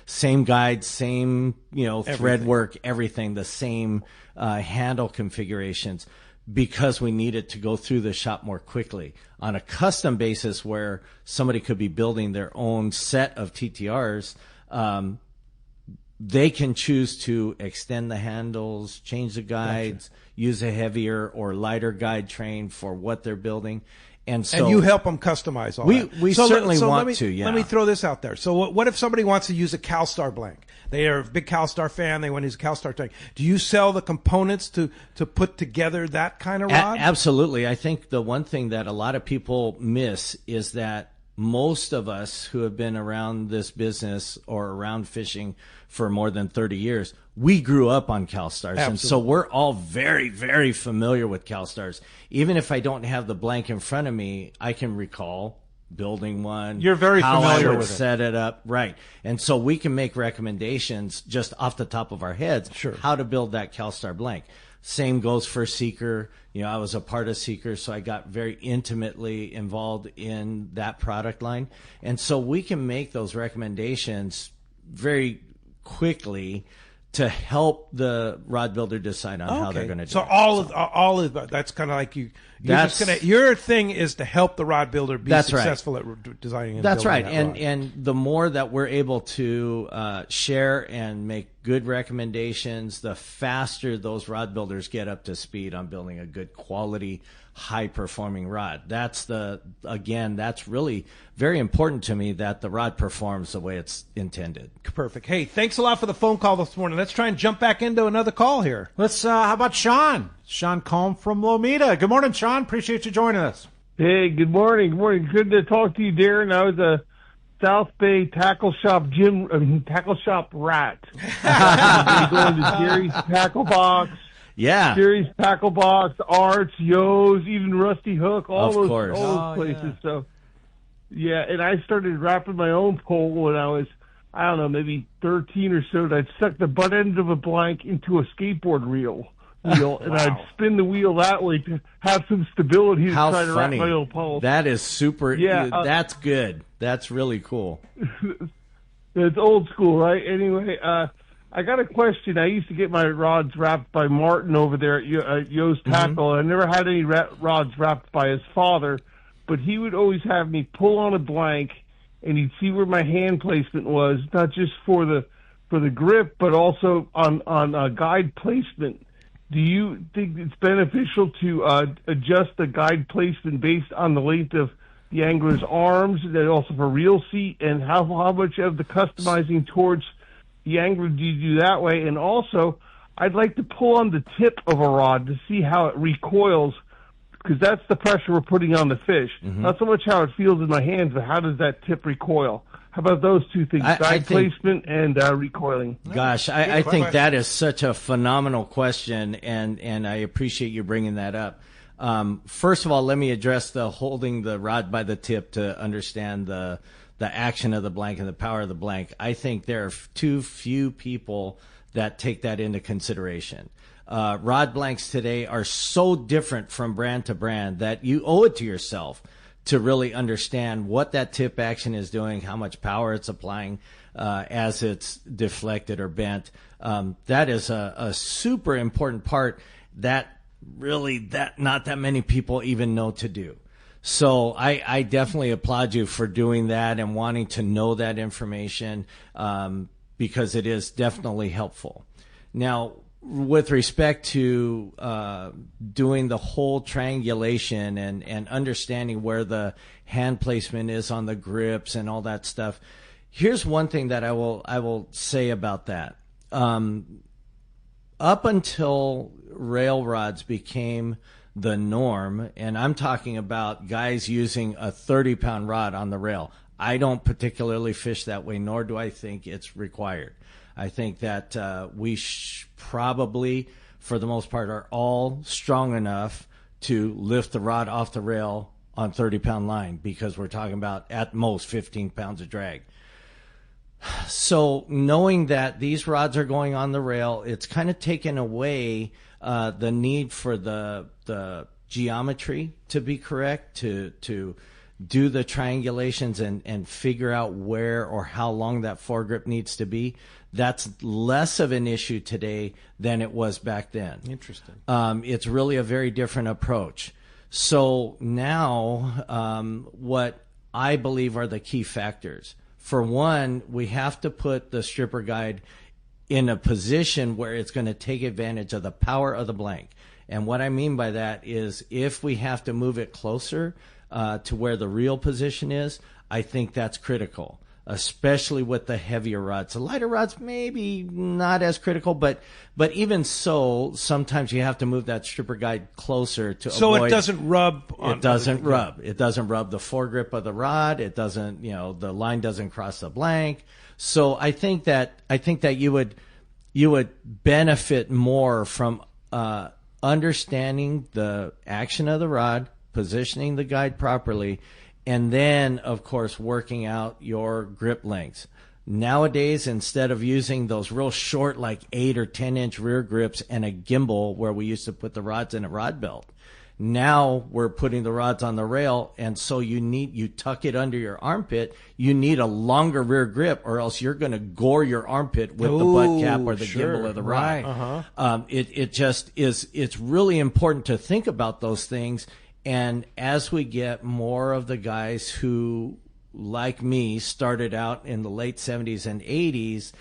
same guide, same thread work, everything, the same handle configurations, because we need it to go through the shop more quickly. On a custom basis where somebody could be building their own set of TTRs, they can choose to extend the handles, change the guides, use a heavier or lighter guide train for what they're building. And you help them customize all that. We certainly want to, yeah. Let me throw this out there. So what if somebody wants to use a CalStar blank? They are a big CalStar fan. They want to use a CalStar tank. Do you sell the components to put together that kind of rod? Absolutely. I think the one thing that a lot of people miss is that most of us who have been around this business or around fishing for more than 30 years, we grew up on CalStars. Absolutely. And so we're all very, very familiar with CalStars. Even if I don't have the blank in front of me, I can recall building one. You're very familiar with it. Set it up. Right. And so we can make recommendations just off the top of our heads, how to build that CalStar blank. Same goes for Seeker. I was a part of Seeker, so I got very intimately involved in that product line. And so we can make those recommendations very quickly to help the rod builder decide on how they're going to do it. So all of that's kind of like your thing is to help the rod builder be successful at designing and that's building right. that rod. And the more that we're able to share and make good recommendations, the faster those rod builders get up to speed on building a good quality, high performing rod. That's really very important to me, that the rod performs the way it's intended. Perfect. Hey, thanks a lot for the phone call this morning. Let's try and jump back into another call here. How about Sean? Sean Combe from Lomita. Good morning, Sean. Appreciate you joining us. Hey, good morning. Good morning. Good to talk to you, Darin. I was South Bay Tackle Shop Tackle Shop rat. Going to Jerry's Tackle Box. Yeah. Jerry's Tackle Box, Arts, Yo's, even Rusty Hook, all those places. Yeah. So, yeah, and I started wrapping my own pole when I was, I don't know, maybe 13 or so. And I'd suck the butt end of a blank into a skateboard wheel, and I'd spin the wheel that way to have some stability to try to wrap my own pole. That is super. Yeah, that's good. That's really cool. It's old school, right? Anyway, I got a question. I used to get my rods wrapped by Martin over there at Yo's Tackle. I never had any rods wrapped by his father, but he would always have me pull on a blank, and he'd see where my hand placement was, not just for the grip, but also on guide placement. Do you think it's beneficial to adjust the guide placement based on the length of the angler's arms, and then also for reel seat, and how much of the customizing towards the angler do you do that way? And also, I'd like to pull on the tip of a rod to see how it recoils, because that's the pressure we're putting on the fish. Not so much how it feels in my hands, but how does that tip recoil? How about those two things, guide placement and recoiling? Gosh, I think that is such a phenomenal question, and I appreciate you bringing that up. First of all, let me address the holding the rod by the tip to understand the action of the blank and the power of the blank. I think there are too few people that take that into consideration. Rod blanks today are so different from brand to brand that you owe it to yourself to really understand what that tip action is doing, how much power it's applying as it's deflected or bent. That is a super important part that not that many people even know to do. So I definitely applaud you for doing that and wanting to know that information because it is definitely helpful. Now, with respect to doing the whole triangulation and understanding where the hand placement is on the grips and all that stuff, here's one thing that I will say about that. Up until rail rods became the norm, and I'm talking about guys using a 30-pound rod on the rail. I don't particularly fish that way, nor do I think it's required. I think that we probably, for the most part, are all strong enough to lift the rod off the rail on 30-pound line, because we're talking about at most 15 pounds of drag. So knowing that these rods are going on the rail, it's kind of taken away the need for the geometry to be correct, to do the triangulations and figure out where or how long that foregrip needs to be. That's less of an issue today than it was back then. Interesting. It's really a very different approach. So now what I believe are the key factors. For one, we have to put the stripper guide in a position where it's going to take advantage of the power of the blank. And what I mean by that is if we have to move it closer to where the reel position is, I think that's critical, especially with the heavier rods. The lighter rods maybe not as critical, but even so, sometimes you have to move that stripper guide closer to avoid. So it doesn't rub on. It doesn't rub. It doesn't rub the foregrip of the rod. It doesn't, the line doesn't cross the blank. So I think that you would benefit more from understanding the action of the rod, positioning the guide properly, and then, of course, working out your grip lengths. Nowadays, instead of using those real short, like 8 or 10-inch rear grips and a gimbal where we used to put the rods in a rod belt, now we're putting the rods on the rail, and so you tuck it under your armpit. You need a longer rear grip, or else you're going to gore your armpit with the butt cap or the gimbal of the rod. Right. It just is. It's really important to think about those things. And as we get more of the guys who, like me, started out in the late 70s and 80s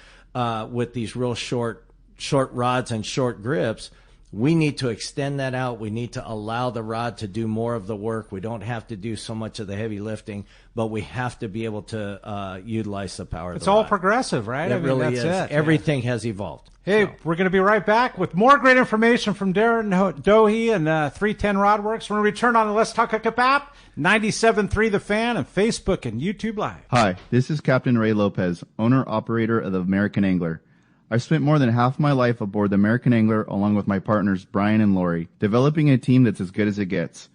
with these real short rods and short grips, we need to extend that out. We need to allow the rod to do more of the work. We don't have to do so much of the heavy lifting, but we have to be able to utilize the power of the rod. It's all progressive, right? It really that's is. It. Everything has evolved. Hey, we're going to be right back with more great information from Darin Dohi and 310 Rod Works. We're going to return on the Let's Talk Hookup app, 97.3 The Fan, and Facebook and YouTube Live. Hi, this is Captain Ray Lopez, owner-operator of the American Angler. I've spent more than half my life aboard the American Angler along with my partners Brian and Lori, developing a team that's as good as it gets.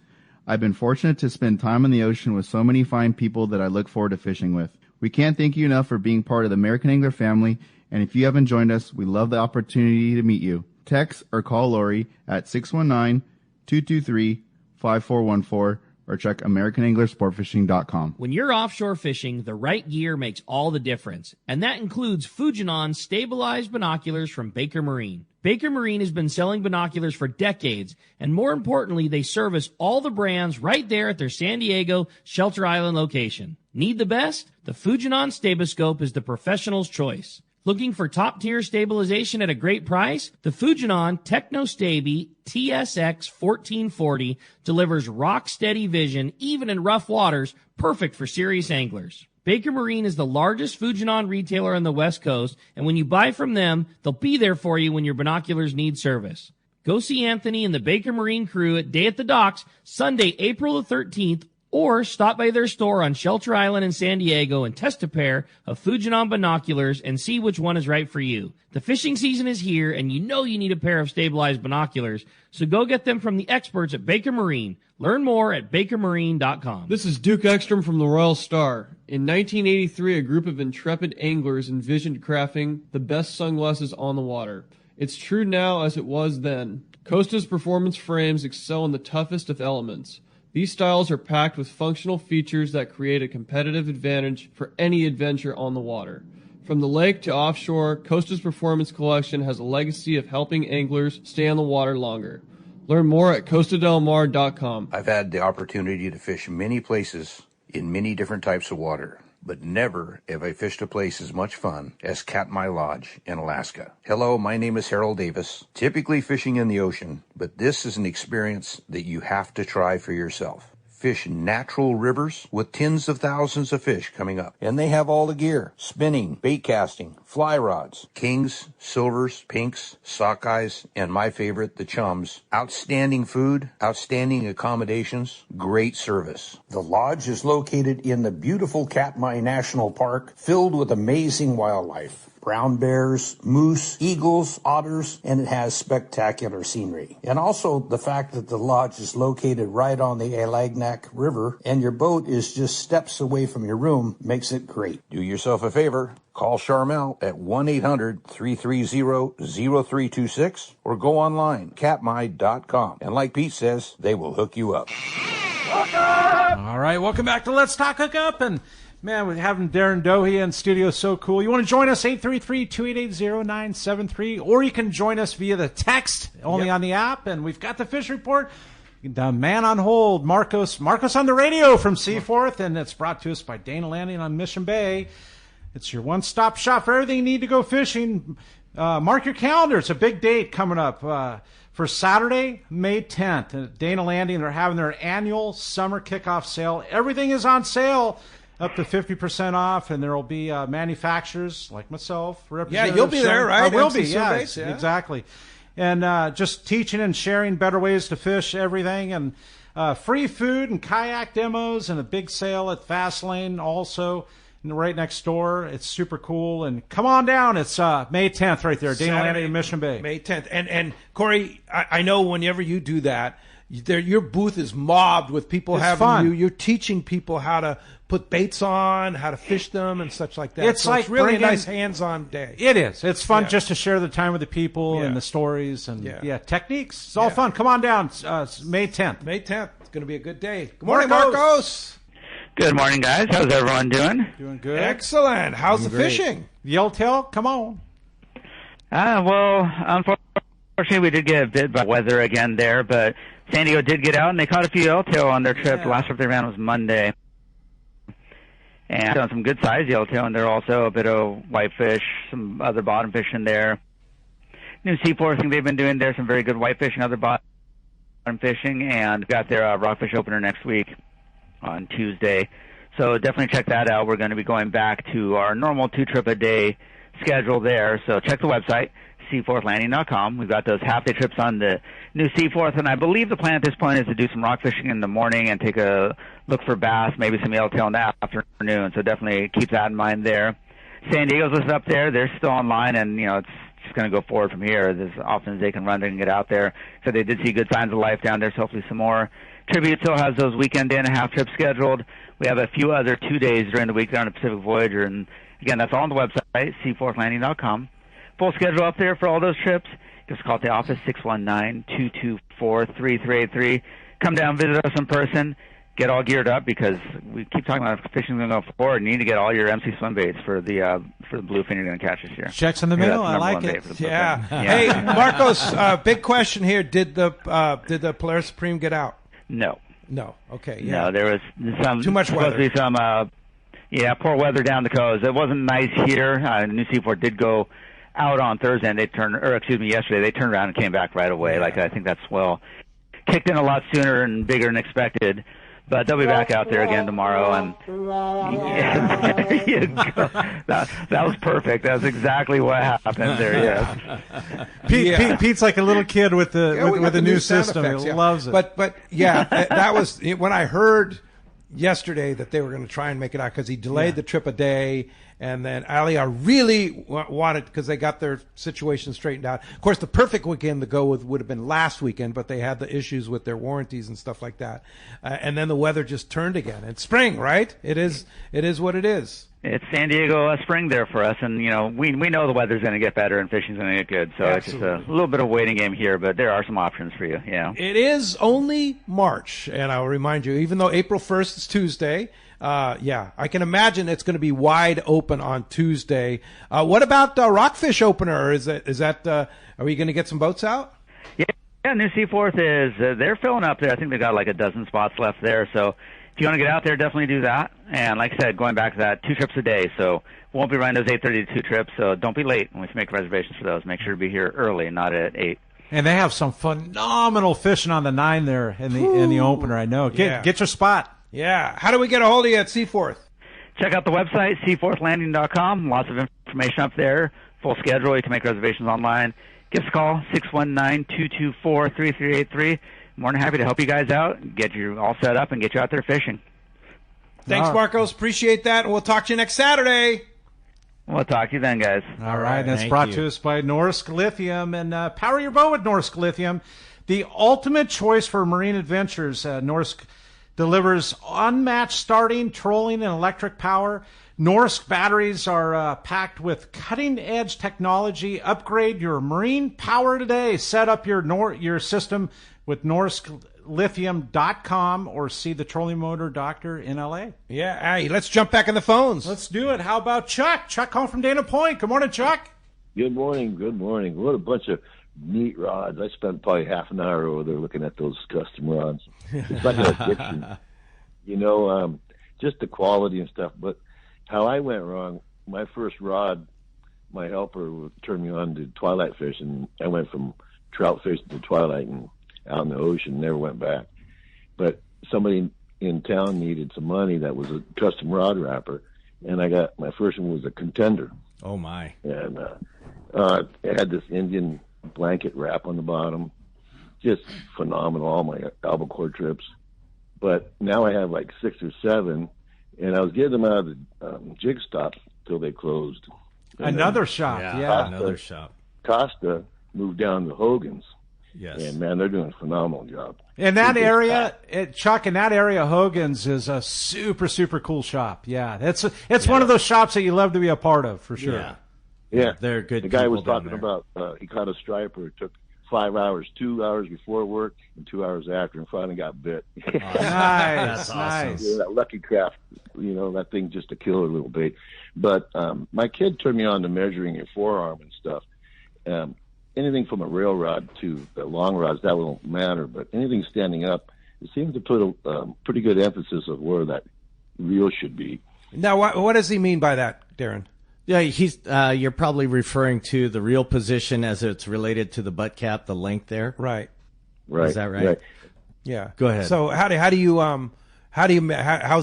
I've been fortunate to spend time on the ocean with so many fine people that I look forward to fishing with. We can't thank you enough for being part of the American Angler family, and if you haven't joined us, we love the opportunity to meet you. Text or call Lori at 619-223-5414 or check AmericanAnglerSportFishing.com. When you're offshore fishing, the right gear makes all the difference, and that includes Fujinon stabilized binoculars from Baker Marine. Baker Marine has been selling binoculars for decades, and more importantly, they service all the brands right there at their San Diego Shelter Island location. Need the best? The Fujinon Staboscope is the professional's choice. Looking for top-tier stabilization at a great price? The Fujinon TechnoStabi TSX 1440 delivers rock-steady vision even in rough waters, perfect for serious anglers. Baker Marine is the largest Fujinon retailer on the West Coast, and when you buy from them, they'll be there for you when your binoculars need service. Go see Anthony and the Baker Marine crew at Day at the Docks, Sunday, April the 13th, or stop by their store on Shelter Island in San Diego and test a pair of Fujinon binoculars and see which one is right for you. The fishing season is here, and you know you need a pair of stabilized binoculars, so go get them from the experts at Baker Marine. Learn more at bakermarine.com. This is Duke Ekstrom from the Royal Star. In 1983, a group of intrepid anglers envisioned crafting the best sunglasses on the water. It's true now as it was then. Costa's performance frames excel in the toughest of elements. These styles are packed with functional features that create a competitive advantage for any adventure on the water. From the lake to offshore, Costa's Performance Collection has a legacy of helping anglers stay on the water longer. Learn more at costadelmar.com. I've had the opportunity to fish many places in many different types of water, but never have I fished a place as much fun as Katmai Lodge in Alaska. Hello, my name is Harold Davis, typically fishing in the ocean, but this is an experience that you have to try for yourself. Fish natural rivers with tens of thousands of fish coming up. And they have all the gear: spinning, bait casting, fly rods, kings, silvers, pinks, sockeyes, and my favorite, the chums. Outstanding food, outstanding accommodations, great service. The lodge is located in the beautiful Katmai National Park, filled with amazing wildlife. Brown bears, moose, eagles, otters, and it has spectacular scenery. And also the fact that the lodge is located right on the Alagnak River and your boat is just steps away from your room makes it great. Do yourself a favor. Call Charmel at 1-800-330-0326 or go online, katmai.com. And like Pete says, they will hook you up. All right, welcome back to Let's Talk Hookup. And man, we're having Darin Dohi in studio, so cool. You want to join us, 833-288-0973, or you can join us via the text, only on the app. And we've got the fish report. The man on hold, Marcos on the radio from Seaforth, and it's brought to us by Dana Landing on Mission Bay. It's your one-stop shop for everything you need to go fishing. Mark your calendar. It's a big date coming up. For Saturday, May 10th, at Dana Landing, they're having their annual summer kickoff sale. Everything is on sale, up to 50% off, and there will be manufacturers like myself, representatives. Yeah, you'll be there, right? I will be, yeah, exactly. And just teaching and sharing better ways to fish, everything, and free food and kayak demos, and a big sale at Fastlane also. Right next door. It's super cool. And come on down. It's May 10th right there. Dana Landing in Mission Bay. May 10th. And Corey, I know whenever you do that, your booth is mobbed with people having fun. You're teaching people how to put baits on, how to fish them, and such like that. It's so like it's really a nice hands-on day. It is. It's fun just to share the time with the people and the stories and techniques. It's all fun. Come on down. May 10th. May 10th. It's going to be a good day. Good morning, Marcos. Good morning, guys. How's everyone doing? Doing good. Excellent. How's the fishing? Yellowtail, come on. Well, unfortunately, we did get a bit by weather again there, but San Diego did get out, and they caught a few yellowtail on their trip. The last trip they ran was Monday. And some good-sized yellowtail, and there are also a bit of whitefish, some other bottom fish in there. new Seaforth thing they've been doing there, some very good white fishing, other bottom fishing, and got their rockfish opener next week on Tuesday. So definitely check that out. We're going to be going back to our normal 2-trip-a-day schedule there. So check the website, seaforthlanding.com. We've got those half-day trips on the new Seaforth, and I believe the plan at this point is to do some rock fishing in the morning and take a look for bass, maybe some yellowtail in the afternoon. So definitely keep that in mind there. San Diego's listed up there. They're still online, and, it's just going to go forward from here. As often as they can run, they can get out there. So they did see good signs of life down there, so hopefully some more. Tribute still has those weekend day and a half trips scheduled. We have a few other 2 days during the week there on the Pacific Voyager, and again, that's all on the website, seaforthlanding.com. Full schedule up there for all those trips. Just call the office, 619-224-3383. Come down, visit us in person, get all geared up, because we keep talking about fishing going to go forward. You need to get all your MC swim baits for the bluefin you're going to catch this year. Checks in the mail. I like it. Yeah. Hey, Marcos, big question here. Did the Polaris Supreme get out? No. No. Okay. Yeah. No, there was some too much weather. Supposed to be some, poor weather down the coast. It wasn't nice here. New Seaforth did go out on Thursday, and yesterday. They turned around and came back right away. Like, I think that swell kicked in a lot sooner and bigger than expected. But they'll be back out there again tomorrow, and there you go. That was perfect. That's exactly what happened there. Yes. Pete's like a little kid with the new system. Effects, he loves it. But yeah, that was when I heard yesterday that they were going to try and make it out, because he delayed the trip a day. And then Alia really wanted, because they got their situation straightened out. Of course, the perfect weekend to go with would have been last weekend, but they had the issues with their warranties and stuff like that. And then the weather just turned again. It's spring, right? It is what it is. It's San Diego spring there for us, and we know the weather's going to get better and fishing's going to get good. So Absolutely. It's just a little bit of waiting game here, but there are some options for you. Yeah. It is only March, and I'll remind you, even though April 1st is Tuesday. I can imagine it's going to be wide open on Tuesday. What about Rockfish opener? Are we going to get some boats out? Yeah, New Seaforth is they're filling up there. I think they've got like a dozen spots left there. So if you want to get out there, definitely do that. And like I said, going back to that, 2 trips a day. So we won't be running those 8:30 to 2 trips. So don't be late when we make reservations for those. Make sure to be here early, not at 8. And they have some phenomenal fishing on the 9 there in the opener. I know. Get your spot. Yeah. How do we get a hold of you at Seaforth? Check out the website, seaforthlanding.com. Lots of information up there. Full schedule. You can make reservations online. Give us a call, 619-224-3383. More than happy to help you guys out, get you all set up, and get you out there fishing. Thanks, Marcos. Appreciate that, and we'll talk to you next Saturday. We'll talk to you then, guys. All right. That's brought to us by Norsk Lithium. And power your boat with Norsk Lithium, the ultimate choice for marine adventures. Norsk delivers unmatched starting, trolling, and electric power. Norsk batteries are packed with cutting-edge technology. Upgrade your marine power today. Set up your system with NorskLithium.com or see the trolling motor doctor in L.A. Yeah, hey, let's jump back in the phones. Let's do it. How about Chuck? Chuck home from Dana Point. Good morning, Chuck. Good morning. Good morning. What a bunch of neat rods. I spent probably half an hour over there looking at those custom rods. It's like an addiction. Just the quality and stuff. But how I went wrong, my first rod, my helper turned me on to twilight fishing. I went from trout fishing to twilight and out in the ocean, never went back. But somebody in town needed some money that was a custom rod wrapper, and I got my first one was a Contender. Oh, my. And it had this Indian blanket wrap on the bottom. Just phenomenal, all my albacore trips. But now I have like 6 or 7, and I was getting them out of the jig stops till they closed. Another shop, another shop. Costa moved down to Hogan's. Yes. And, man, they're doing a phenomenal job. In that area, Chuck, in that area, Hogan's is a super, super cool shop. Yeah, it's one of those shops that you love to be a part of, for sure. Yeah. They're good. The guy was people down talking there. about he caught a striper. It took 5 hours, 2 hours before work and 2 hours after, and finally got bit. Nice, nice. Yeah, that Lucky Craft, that thing just a killer little bait. But my kid turned me on to measuring your forearm and stuff. Anything from a rail rod to the long rods, that won't matter. But anything standing up, it seems to put a pretty good emphasis of where that reel should be. Now, what does he mean by that, Darin? Yeah, you're probably referring to the reel position as it's related to the butt cap, the length there. Right. Right. Is that right? Right. Yeah. Go ahead. So how's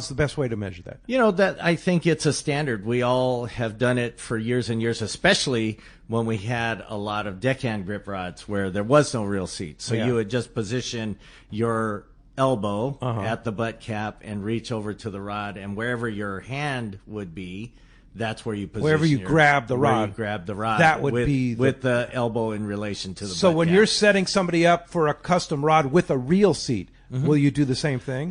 the best way to measure that? That I think it's a standard. We all have done it for years and years, especially when we had a lot of deckhand grip rods where there was no reel seat. So you would just position your elbow at the butt cap and reach over to the rod, and wherever your hand would be, that's where you position. Wherever you grab the rod. Where you grab the rod. That would be with the elbow in relation to the butt So when cap. you're setting somebody up for a custom rod with a reel seat, will you do the same thing?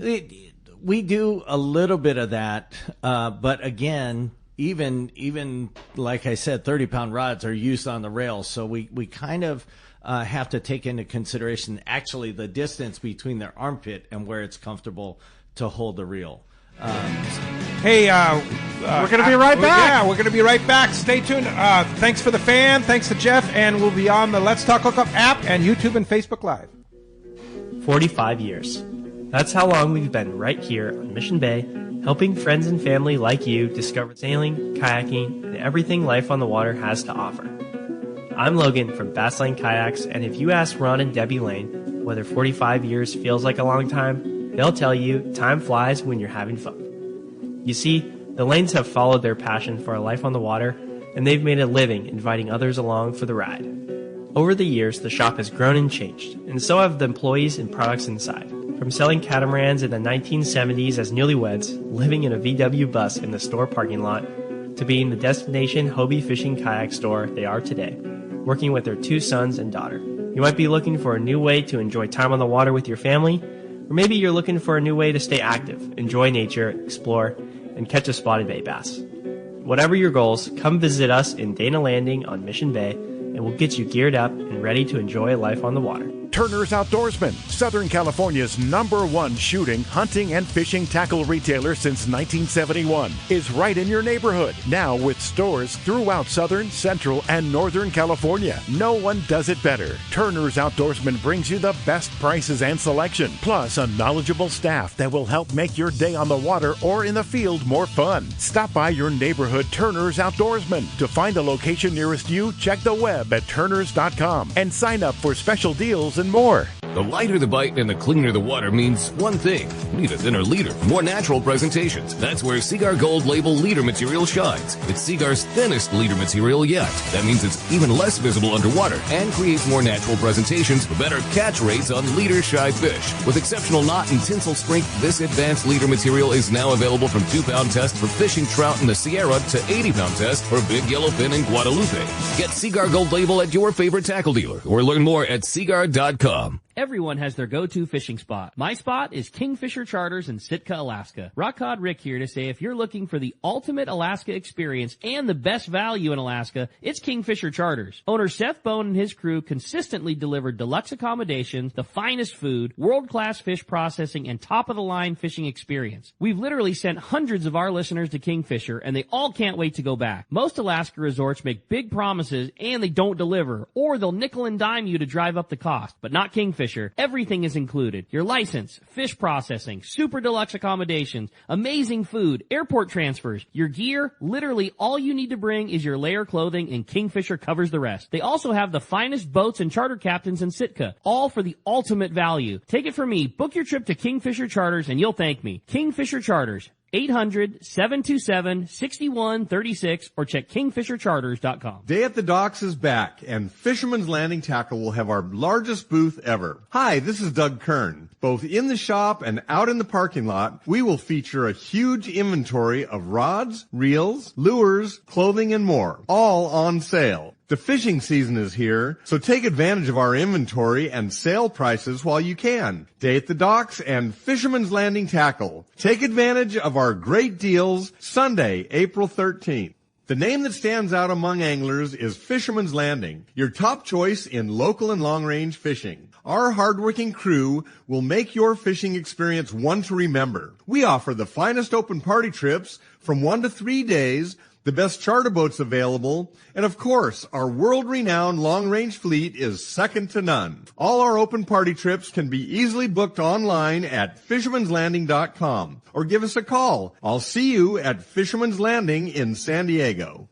We do a little bit of that, but again, even like I said, 30-pound rods are used on the rail, so we kind of have to take into consideration actually the distance between their armpit and where it's comfortable to hold the reel. Hey, we're going to be right back. Yeah, we're going to be right back. Stay tuned. Thanks for the fan. Thanks to Jeff, and we'll be on the Let's Talk Hookup app and YouTube and Facebook Live. 45 years. That's how long we've been right here on Mission Bay, helping friends and family like you discover sailing, kayaking, and everything life on the water has to offer. I'm Logan from Bass Lane Kayaks, and if you ask Ron and Debbie Lane whether 45 years feels like a long time, they'll tell you time flies when you're having fun. You see, the Lanes have followed their passion for a life on the water, and they've made a living inviting others along for the ride. Over the years, the shop has grown and changed, and so have the employees and products inside. From selling catamarans in the 1970s as newlyweds, living in a VW bus in the store parking lot, to being the destination Hobie fishing kayak store they are today, working with their 2 sons and daughter. You might be looking for a new way to enjoy time on the water with your family, or maybe you're looking for a new way to stay active, enjoy nature, explore, and catch a spotted bay bass. Whatever your goals, come visit us in Dana Landing on Mission Bay, and we'll get you geared up and ready to enjoy life on the water. Turner's Outdoorsman, Southern California's #1 shooting, hunting, and fishing tackle retailer since 1971, is right in your neighborhood. Now with stores throughout Southern, Central, and Northern California. No one does it better. Turner's Outdoorsman brings you the best prices and selection, plus a knowledgeable staff that will help make your day on the water or in the field more fun. Stop by your neighborhood Turner's Outdoorsman. To find a location nearest you, check the web at turners.com and sign up for special deals and more. The lighter the bite and the cleaner the water means one thing. Need a thinner leader. More natural presentations. That's where Seaguar Gold Label leader material shines. It's Seaguar's thinnest leader material yet. That means it's even less visible underwater and creates more natural presentations for better catch rates on leader shy fish. With exceptional knot and tinsel strength, this advanced leader material is now available from 2-pound test for fishing trout in the Sierra to 80-pound test for big yellowfin in Guadalupe. Get Seaguar Gold Label at your favorite tackle dealer or learn more at seaguar.com. Everyone has their go-to fishing spot. My spot is Kingfisher Charters in Sitka, Alaska. Rock Cod Rick here to say if you're looking for the ultimate Alaska experience and the best value in Alaska, it's Kingfisher Charters. Owner Seth Bone and his crew consistently deliver deluxe accommodations, the finest food, world-class fish processing, and top-of-the-line fishing experience. We've literally sent hundreds of our listeners to Kingfisher, and they all can't wait to go back. Most Alaska resorts make big promises, and they don't deliver, or they'll nickel and dime you to drive up the cost, but not Kingfisher. Everything is included. Your license, fish processing, super deluxe accommodations, amazing food, airport transfers, your gear, literally all you need to bring is your layer clothing and Kingfisher covers the rest. They also have the finest boats and charter captains in Sitka, all for the ultimate value. Take it from me, book your trip to Kingfisher Charters and you'll thank me. Kingfisher Charters. 800-727-6136 or check kingfishercharters.com. Day at the Docks is back, and Fisherman's Landing Tackle will have our largest booth ever. Hi, this is Doug Kern. Both in the shop and out in the parking lot, we will feature a huge inventory of rods, reels, lures, clothing, and more, all on sale. The fishing season is here, so take advantage of our inventory and sale prices while you can. Day at the Docks and Fisherman's Landing Tackle. Take advantage of our great deals Sunday, April 13th. The name that stands out among anglers is Fisherman's Landing, your top choice in local and long-range fishing. Our hardworking crew will make your fishing experience one to remember. We offer the finest open party trips from 1 to 3 days, the best charter boats available, and of course, our world-renowned long-range fleet is second to none. All our open party trips can be easily booked online at fishermanslanding.com or give us a call. I'll see you at Fisherman's Landing in San Diego.